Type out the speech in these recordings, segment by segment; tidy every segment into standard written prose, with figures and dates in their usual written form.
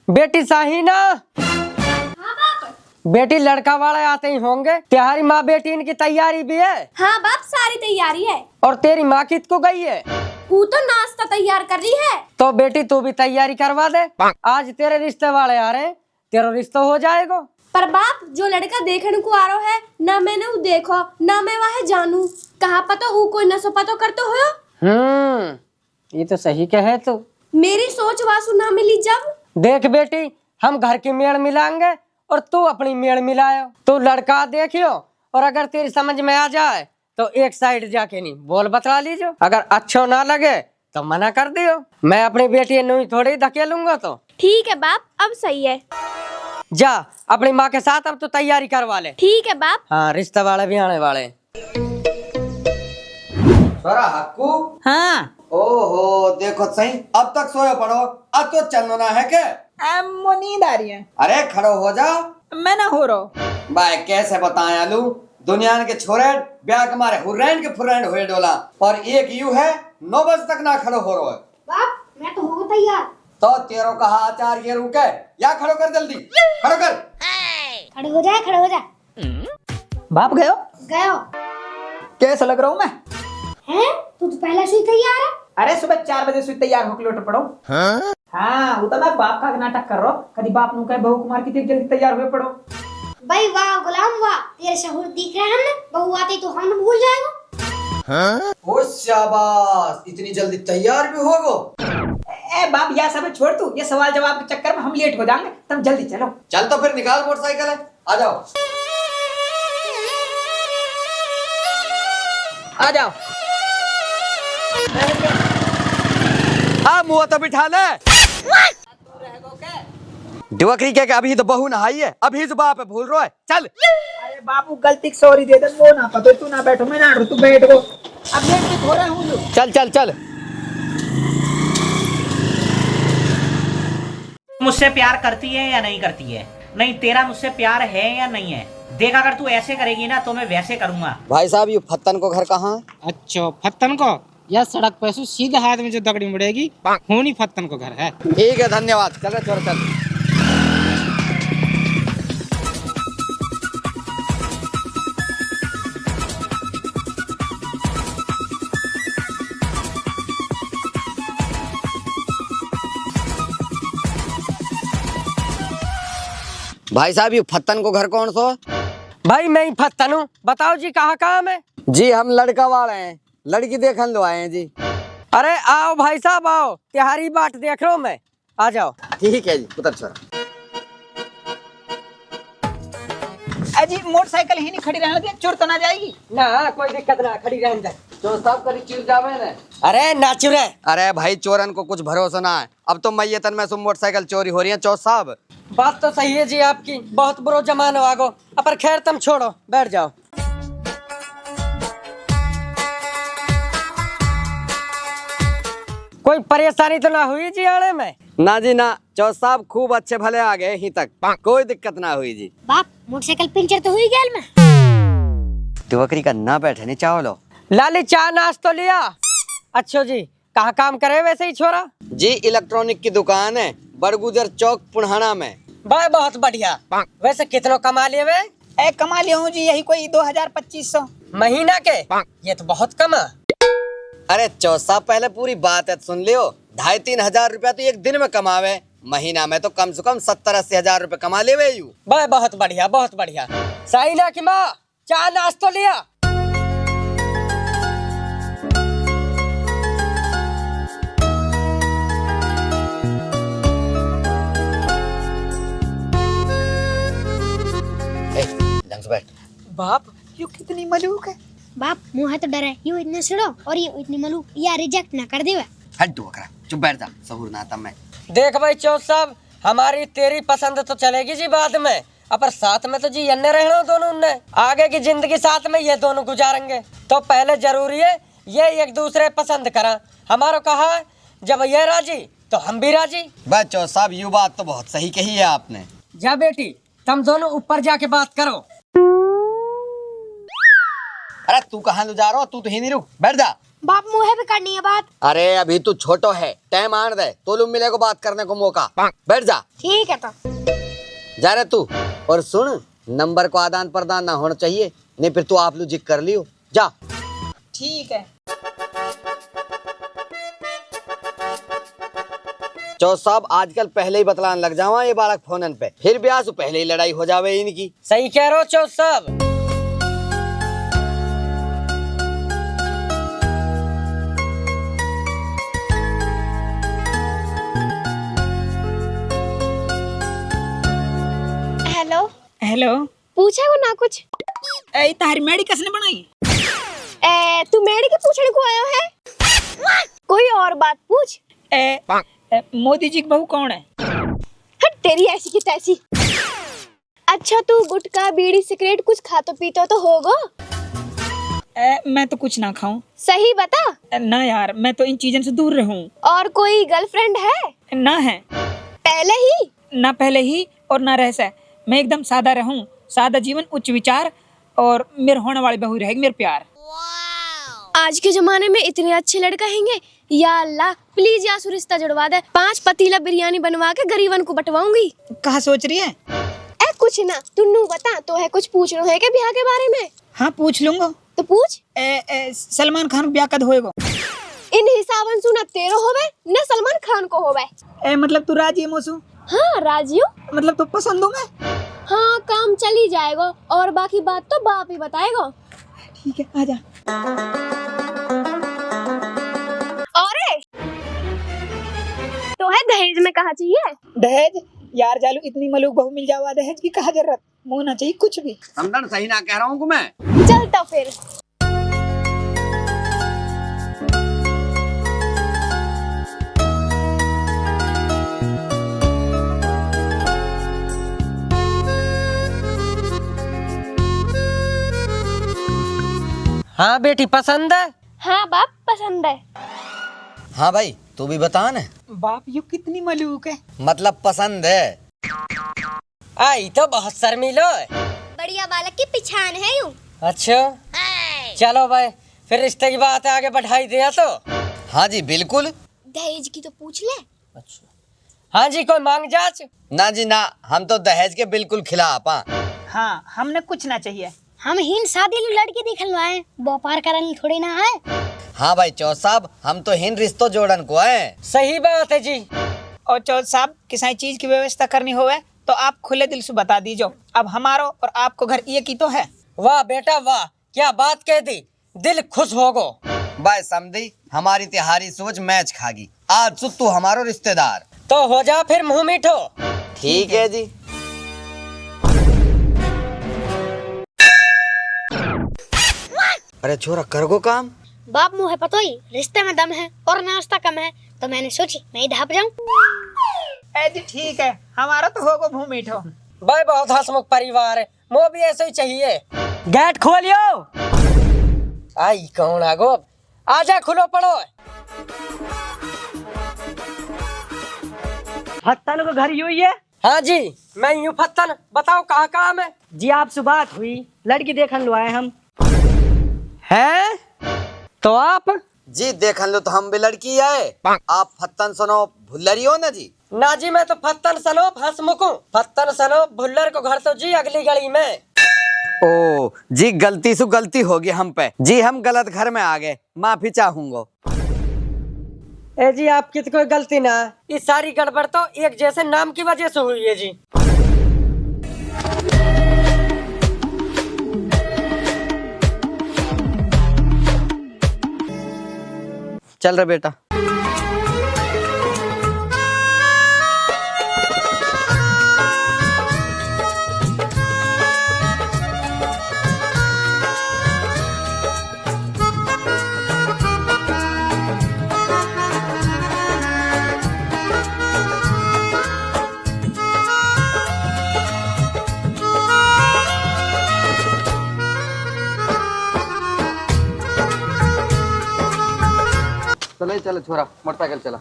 बेटी साहिना, हाँ बाप। बेटी लड़का वाले आते ही होंगे। तुम्हारी माँ बेटी इनकी तैयारी भी है? हाँ बाप, सारी तैयारी है। और तेरी माँ कित को गई है? वो तो नाश्ता तैयार कर रही है। तो बेटी तू भी तैयारी करवा दे, आज तेरे रिश्ते वाले आ रहे हैं, तेरा रिश्ता हो जाएगा। पर बाप, जो लड़का देखने को आ रहा है ना मैंने वो देखो ना मैं वह जानू, कहा पता वो कोई नशो पतो करते हो। ये तो सही कहे तू। मेरी सोच वासु ना मिली जब। देख बेटी, हम घर की मेड़ मिलाएंगे और तू अपनी मेड़ मिलायो। तू लड़का देखियो और अगर तेरी समझ में आ जाए तो एक साइड जाके नहीं बोल बतला लीजिए। अगर अच्छा ना लगे तो मना कर दियो। मैं अपनी बेटी नहीं थोड़ी धकेलूंगा। तो ठीक है बाप, अब सही है। जा अपनी माँ के साथ अब तो तैयारी करवा ले। ठीक है बाप। हाँ, रिश्ते वाले भी आने वाले। हक्कू। हाँ ओहो देखो सही, अब तक सोए पड़ो, अब तो चलना है के? एमो नींद आ रही है। अरे खड़ो हो जा। मैं ना हो रहा। भाई कैसे बताएं आलू, दुनिया के छोरे ब्याह के मारे हुर्रैंड के फुर्रैंड हुए डोला और एक यू है 9 बजे तक ना खड़ो हो रहा है। बाप मैं तो हो तैयार। तो तेरो कहा आचार्य रुके या खड़ो कर जल्दी, खड़ो कर। खड़े हो जाए, खड़े हो जा। बाप गयो गयो। कैसा लग रहा हूँ मैं? हैं? तू तो पहले से ही तैयार है। अरे सुबह 4 बजे से तैयार होकर लौट पड़ो। हाँ वो तो मैं बाप का नाटक कर रहा हूँ। कभी बाप नु कहे बहू कुमार की जल्दी तैयार हुए पड़ो। भाई वाह गुलाम वाह, तेरे शहूर दिख रहे हैं ना, बहू आती तो हम भूल जाएगा। ओ शाबाश, इतनी जल्दी तैयार भी होगो? ए बाप यह सब छोड़, तू ये सवाल जवाब के चक्कर में हम लेट हो जाएंगे। तुम जल्दी चलो। चल तो फिर निकाल मोटरसाइकिल है, आ जाओ। आ जाओ। हाँ मुँह तो बिठा ले। डिवकरी के अभी तो बहू नहाई है, अभी तो बाप भूल रहा है। चल। अरे बापू गलती सॉरी दे दे, वो ना पतो तू ना बैठो, मैं ना तू बैठ गो। अब लेट के हो रहा हूँ। चल चल चल। मुझसे प्यार करती है या नहीं करती है? नहीं, तेरा मुझसे प्यार है या नहीं है? देख अगर तू ऐसे करेगी ना तो मैं वैसे करूंगा। भाई साहब ये फत्तन को घर कहाँ है? अच्छा फत्तन को, यह सड़क पे सीधे हाथ में जो दगड़ी मुड़ेगी खूनी फत्तन को घर है। ठीक है धन्यवाद। चल चल चल। भाई साहब ये फत्तन को घर कौन सा? भाई मैं ही फत्तन हूँ, बताओ जी कहाँ काम है? जी हम लड़का वाले हैं, लड़की देखन लो आए हैं जी। अरे आओ भाई साहब आओ, तिहारी बाट देख रहा हूँ मैं, आ जाओ। ठीक है जी, उतर छोरा। अजी मोटरसाइकिल ही नहीं खड़ी रहने दे, चोर तो ना जाएगी ना कोई दिक्कत ना, खड़ी रहने दे। चोर साहब करी चिर जावे ने। अरे नाचुर है। अरे भाई चोरन को कुछ भरोसा ना है, अब तो मैयतन में सुन मोटरसाइकिल चोरी हो रही है। चौर साहब बात तो सही है जी आपकी, बहुत बुरो जमाना आगो। पर खैर तुम छोड़ो, बैठ जाओ। कोई परेशानी तो ना हुई जी आने में? ना जी ना, चौर साहब खूब अच्छे भले आ गए ही तक, कोई दिक्कत ना हुई जी। बाप मोटरसाइकिल पंचर तो हुई गया में। दिवकरी का ना बैठे नहीं चावलो। लाली चाय नाश तो लिया? अच्छा जी, कहाँ काम करे वैसे ही छोरा? जी इलेक्ट्रॉनिक की दुकान है, बड़गुजर चौक पुनहाना में। भाई बहुत बढ़िया। वैसे कितना कमा लिए वे? ए कमा लिया हूँ जी, यही कोई 2000-2500 महीना के। ये तो बहुत कम है। अरे चौर साहब पहले पूरी बात है सुन लियो। 2,500-3 हजार रुपया तो एक दिन में कमावे, महीना में तो कम से कम 70-80 हजार रुपए कमा ले वे यू। भाई बहुत बढ़िया, बहुत बढ़िया। साइना की माँ चाय नाश तो लिया? बाप यू कितनी मलूक है। बाप मुँह है तो डरे, यू इतने सड़ो और ये इतनी मलू या रिजेक्ट ना कर देवे। हट दो बकरा, चुप बैठ जा, सहूर ना आता मैं। देख भाई चौथ साहब, हमारी तेरी पसंद तो चलेगी जी बाद में, पर साथ में तो जी अन्य रहना दोनों ने, आगे की जिंदगी साथ में ये दोनों गुजारेंगे। तो पहले जरूरी है ये एक दूसरे पसंद करा। हमारा कहा है जब ये राजी तो हम भी राजी। बस चौर साहब यू बात तो बहुत सही कही है आपने। जा बेटी तुम दोनों ऊपर जाके बात करो। अरे तू कहाँ ले जा रहा हो? तू तो ही नहीं रुक, बैठ जा। बाप मुँह पे करनी है बात। अरे अभी तू छोटो है, टाइम आने दे, तो लोग मिले को बात करने को मौका। बैठ जा। ठीक है तो। जा रहे तू। और सुन, नंबर को आदान प्रदान ना होना चाहिए, नहीं फिर तू आप लोग जिक कर लियो। जा। ठीक है। चौथ साहब आजकल पहले ही बतलाने लग जावा ये बालक फोनन पे, फिर ब्याह से पहले ही लड़ाई हो जावे इनकी। सही कह रहे हो चौथ साहब। हेलो। हेलो। पूछा को ना कुछ? ए तारी मेडी किसने बनाई? तू मेडी के पूछने को आयो है? कोई और बात पूछ। मोदी जी की बहू कौन है? हट तेरी ऐसी की तैसी। अच्छा तू गुटखा बीड़ी सिगरेट कुछ खातो पीतो तो होगा? मैं तो कुछ ना खाऊं। सही बता। ना यार, मैं तो इन चीजों से दूर रहूं। और कोई गर्लफ्रेंड है? ना है। पहले ही? ना पहले ही और ना रह से। मैं एकदम सादा रहूं, सादा जीवन उच्च विचार, और मेरे होने वाली बहू रहेगी मेरे प्यार। आज के जमाने में इतने अच्छे लड़का हैंगे, या अल्लाह प्लीज यासु रिश्ता जुड़वा दे। 5 पतीला बिरयानी बनवा के गरीबन को बंटवाऊंगी। कहाँ सोच रही है? कुछ ना, तुन्नू बता तो है कुछ पूछना है क्या ब्याह के बारे में? हाँ पूछ लूंगा। तो पूछ। सलमान खान ब्याह कद होएगा? इन हिसाबन सुना तेरो होवे न सलमान खान को होवे। मतलब तू राजी है मोसू? हाँ राजी हूँ। मतलब तू पसंद हूँ मैं? हाँ काम चल ही जाएगा, और बाकी बात तो बाप ही बताएगा। ठीक है आजा। अरे तो है दहेज में कहा चाहिए? दहेज? यार जालू इतनी मलूक बहू मिल जावा, दहेज की कहा जरूरत? मुँह ना चाहिए कुछ भी। समझन सही ना कह रहा हूँ मैं। चल तो फिर। हाँ बेटी पसंद है? हाँ बाप पसंद है। हाँ भाई तू भी बता न। बाप यू कितनी मलूक है। मतलब पसंद है। आई तो बहुत शर्मीलो है। बढ़िया बालक की पिछान है यूं। अच्छा चलो भाई, फिर रिश्ते की बात आगे बढ़ाई दिया तो। हाँ जी बिल्कुल। दहेज की तो पूछ ले। अच्छा हाँ जी, कोई मांग जांच? ना जी ना, हम तो दहेज के बिल्कुल खिलाफ। हाँ हमने कुछ ना चाहिए। हम हिन शादी लड़की दिखलवाए, व्यापार करने थोड़ी ना है। हाँ भाई चौथ साहब, हम तो हिन रिश्तों जोड़न को है। सही बात है जी। और चौथ साहब किसी चीज की व्यवस्था करनी होवे तो आप खुले दिल से बता दीजो। अब हमारो और आपको घर एक ही तो है। वाह बेटा वाह, क्या बात कह दी, दिल खुश हो गो। भाई समझी, हमारी तिहारी सोच मैच खागी। आज से तू हमारो रिश्तेदार। तो हो जा फिर मुंह मीठो। ठीक है जी। अरे छोरा कर गो काम। बाप मुँह है पतो ही, रिश्ते में दम है और नाश्ता कम है, तो मैंने सोची मैं ही ढाप जाऊं। जी ठीक है, हमारा तो होगो मुंह मीठो। भाई बहुत हंसमुख परिवार है, मुँह भी ऐसे ही चाहिए। गेट खोलियो। आई कौन आगो? आजा खुलो पड़ो। फत्तन को घर हुई है? हाँ जी मैं यूं फत्तन, बताओ कहाँ काम है? जी आपसे बात हुई, लड़की देखन लो आए हम। हैं? तो आप? जी देखन लो तो हम भी लड़की आए। आप फत्तन सुनो भुल्लरी हो ना जी? ना जी मैं तो फत्तन सनोप हंसमुख हूँ। फत्तन सनोप भुल्लर को घर तो जी अगली गली में। ओ जी गलती से गलती होगी हम पे जी, हम गलत घर में आ गए, माफी चाहूंगा। ए जी आपकी तो कोई गलती ना, इस सारी गड़बड़ तो एक जैसे नाम की वजह से हुई है जी। चल रहे बेटा। चलो चलो छोरा, मोटरसाइकिल चला।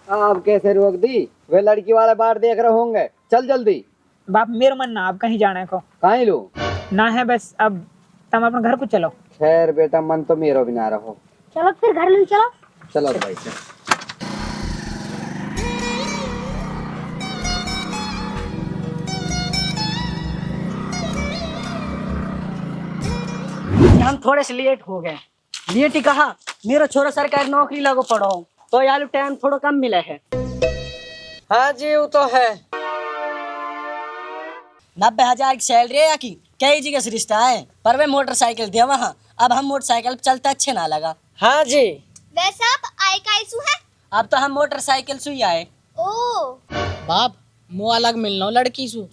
अब कैसे रोक दी? वे लड़की वाले बाट देख रहे होंगे। चल जल्दी। बाप मेरा मन ना अब कहीं जाने को कहीं लो ना है, बस अब तुम अपने घर को चलो। खैर बेटा, मन तो मेरो भी ना रहो। चलो फिर घर ले चलो। चलो भाई चल। हम थोड़े से लेट हो गए। लेट ही कहा, मेरा छोरा सरकारी नौकरी लगो पड़ो तो यार टाइम थोड़ा कम मिला है। हाँ जी वो तो है। 90,000 की सैलरी है या की कई जगह से रिश्ता है, पर वे मोटरसाइकिल दिया वहाँ। अब हम मोटरसाइकिल पे चलते अच्छे ना लगा। हाँ जी। वैसे आप आए का इशू है? अब तो हम मोटरसाइकिल से ही आए। ओ बाप मुँह अलग मिलना लड़की सु।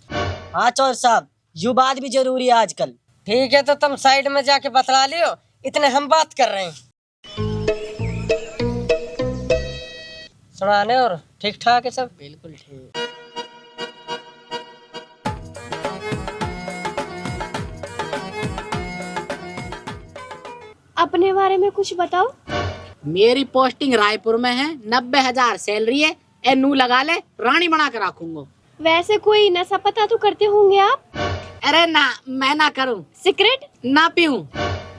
हाँ चौर साहब, यू बात भी जरूरी है आजकल। ठीक है तो तुम साइड में जाके बतला लियो, इतने हम बात कर रहे हैं। सुनाने और ठीक ठाक है सब? बिल्कुल ठीक। अपने बारे में कुछ बताओ। मेरी पोस्टिंग रायपुर में है, 90,000 सैलरी है। ए नू लगा ले, रानी बना कर रखूंगा। वैसे कोई नशा पता तो करते होंगे आप? अरे ना, मैं ना करूं। सिगरेट ना पीऊं।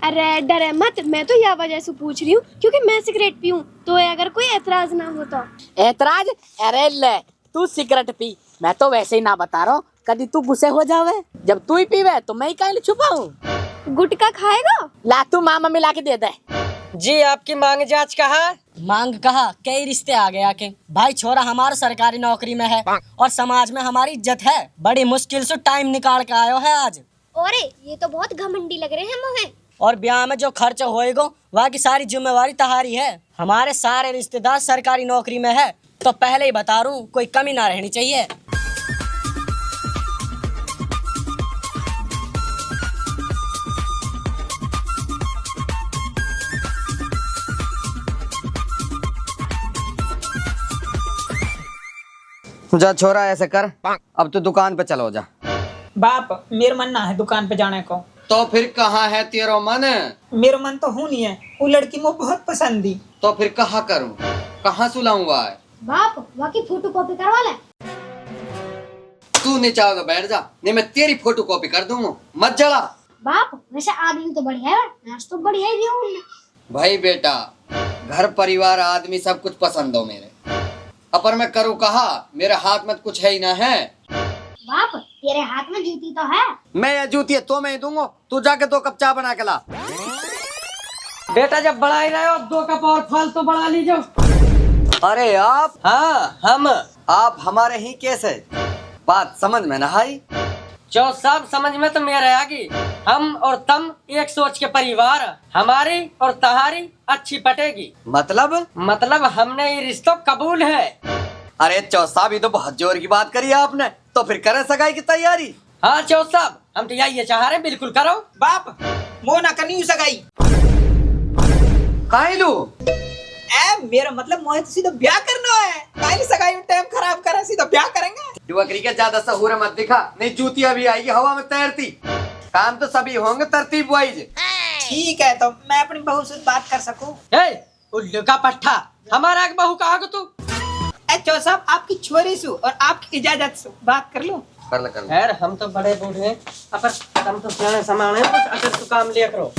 अरे डरे मत, मैं तो यह वजह से पूछ रही हूँ क्योंकि मैं सिगरेट पीऊँ तो अगर कोई एतराज ना हो तो। ऐतराज? अरे ले, तू सिगरेट पी, मैं तो वैसे ही ना बता रहा हूँ। कभी तू गुस्से हो जावे, जब तू ही पीवे तो मैं ही कहीं छुपाऊं। गुटखा खाएगा? ला तू मामा मिला के दे दे। जी आपकी मांग जांच कहा? मांग कहा, कई रिश्ते आ गए आके। भाई छोरा हमारा सरकारी नौकरी में है और समाज में हमारी इज्जत है। बड़ी मुश्किल से टाइम निकाल के आयो है आज। अरे ये तो बहुत घमंडी लग रहे हैं मोहे। और ब्याह में जो खर्च होएगा वहाँ की सारी जिम्मेवारी तहारी है। हमारे सारे रिश्तेदार सरकारी नौकरी में है, तो पहले ही बता रहा हूँ, कोई कमी ना रहनी चाहिए। जा छोरा ऐसे कर, अब तो दुकान पे चलो जा। बाप मेरा मन ना है दुकान पे जाने को। तो फिर कहाँ है तेरा मन? मेरा मन तो हूँ नहीं है, वो लड़की मुझे बहुत पसंद थी। तो फिर कहाँ करूँ, कहाँ सुलाऊंगा? बाप वाकई फोटो कॉपी करवा ले। तू नहीं चाहो तो बैठ जा, नहीं मैं तेरी फोटो कॉपी कर दूंगा। मत जला। बाप वैसे आदमी तो बढ़िया है, नाच तो बढ़िया ही दिया। भाई बेटा, घर परिवार आदमी सब कुछ पसंद हो मेरे, अपर मैं करूँ कहा? मेरे हाथ में कुछ है ही ना है। बाप तेरे हाथ में जूती तो है। मैं ये जूती है तो मैं ही दूंगा। तू जाके 2 कप चाय बना के ला। बेटा जब बढ़ा ही रहे हो 2 कप और फालतू बढ़ा लीजिए। अरे आप? हाँ हम। आप हमारे ही कैसे? बात समझ में ना आई। जो सब समझ में तो मेरे आगी। हम और तुम एक सोच के परिवार, हमारी और तहारी अच्छी पटेगी। मतलब हमने ये रिश्तों कबूल है। अरे चौ साहब, ये तो बहुत जोर की बात करी आपने। तो फिर करें सगाई की तैयारी? हाँ चौ साहब, हम तो यही चाह रहे हैं, बिल्कुल करो। बाप मो ना करनी सगाई। काहे लू? मेरा मतलब मोहे तो सीधा ब्याह करना है। काहे सगाई में टाइम खराब करें, सीधा ब्याह करेंगे। युवकरी के ज्यादा सहूर मत दिखा, नहीं जूतियां भी आएगी हवा में तैरती। काम तो सभी होंगे तरतीब वाइज। ठीक है, तो मैं अपनी बहू से बात कर सकूं? उल्लू का पट्टा, हमारा एक बहू कहा तू? चौ साहब आपकी छोरी सु और आपकी इजाजत से बात कर लो। कर ले। खैर हम तो बड़े बूढ़े हैं, अपन हम तो सियाने समाने, अगर तू काम लिया करो।